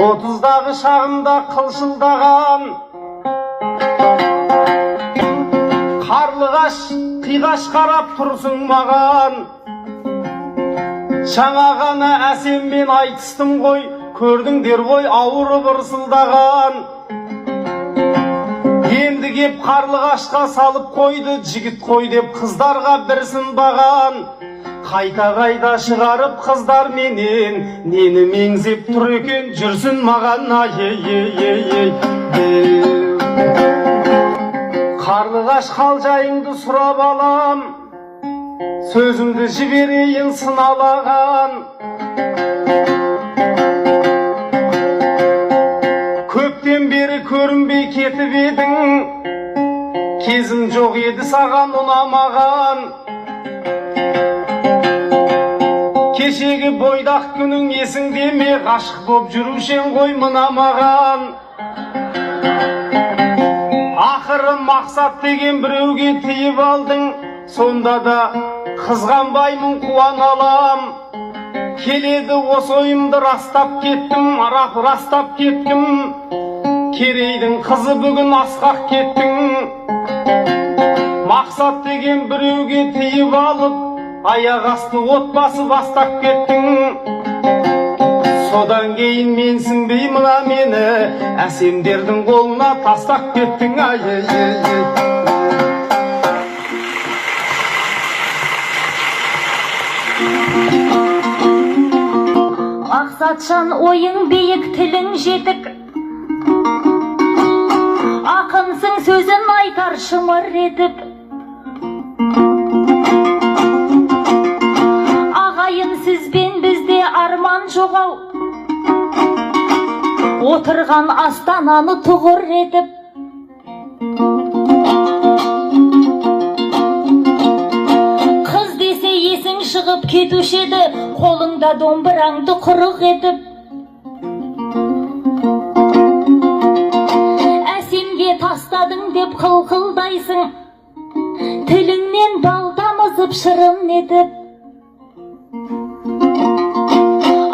30-дағы шағымда қылшылдаған қарлығаш қиғаш қарап тұрсың маған. Жаңа ғана әсеммен айтыстым ғой, көрдіңдер ғой ауырып ырсылдаған. Енді кеп қарлығашқа салып қойды, жігіт қой деп қыздарға бір сынбаған. Қайта шығарып қыздар менен нені меңзеп тұр екен, жүрсін маған Қарлығаш қал жайыңды сұрап алам, сөзімді жіберейін сыналаған. Көптен бері көрінбей кетіп едің, кезім жоқ еді саған ұнамаған. Кешегі бойдақ күнің есіңде ме, ғашық боп жүрушен ғой мына маған. Ақыры мақсат деген біреуге тиіп алдың, сонда да қызғанбаймын қуан алам. Келеді осы ойымды растап кеттім, Керейдің қызы бүгін асқақ кеттің. Мақсат деген біреуге тиіп алып, аяқ асты отбасы бастап кеттің. Содан кейін менсінбей мына мені әсемдердің қолына тастап кеттің. Мақсатжан ойың биік, тілің жетік, ақынсың сөзін айтар шымыр етіп. Ағайын сізбен бізде арман жоғау, отырған астананы тұғыр етіп. Қыз десе есің шығып кетуші еді, қолыңда домбыраңды құрық етіп. Әсемге тастадың деп қылқылдайсың, тіліңнен бал тамызып шырын етіп.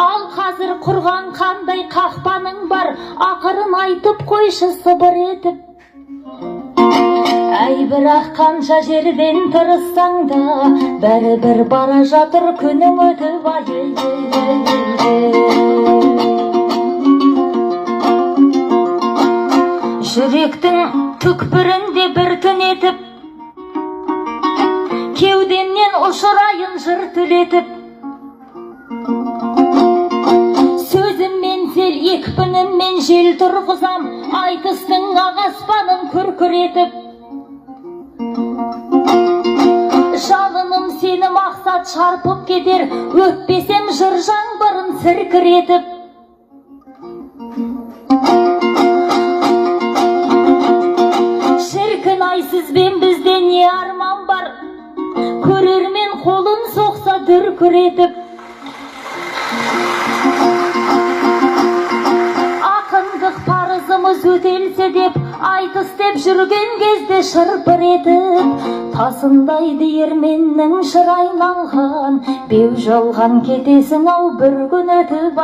Ал қазір құрған қандай қақпаның бар, ақырын айтып қойшы сыбыр етіп. Әй бірақ қанша жерден тырыссаң да, бәрібір бара жатыр күнің өтіп. Жүректің түкпірінде бір түн етіп, кеудемнен ұшырайын жыр түлетіп. Сөзіммен сел екпініммен жел тұрғызам, айтыстың ақ аспанын күркіретіп. Жалыным сені мақсат шарпып кетер, өтпесем жыр жаңбырын сіркіретіп. Шіркін ай, сізбен бізде не арман бар, көрермен қолын соқса дүркіретіп. Ақындық парызымыз өтелсе деп, айтыс деп жүрген кезде шырпыр етіп. Тасындай диірменнің шырайланған, беу жалған кетесің ау бір күн өтіп.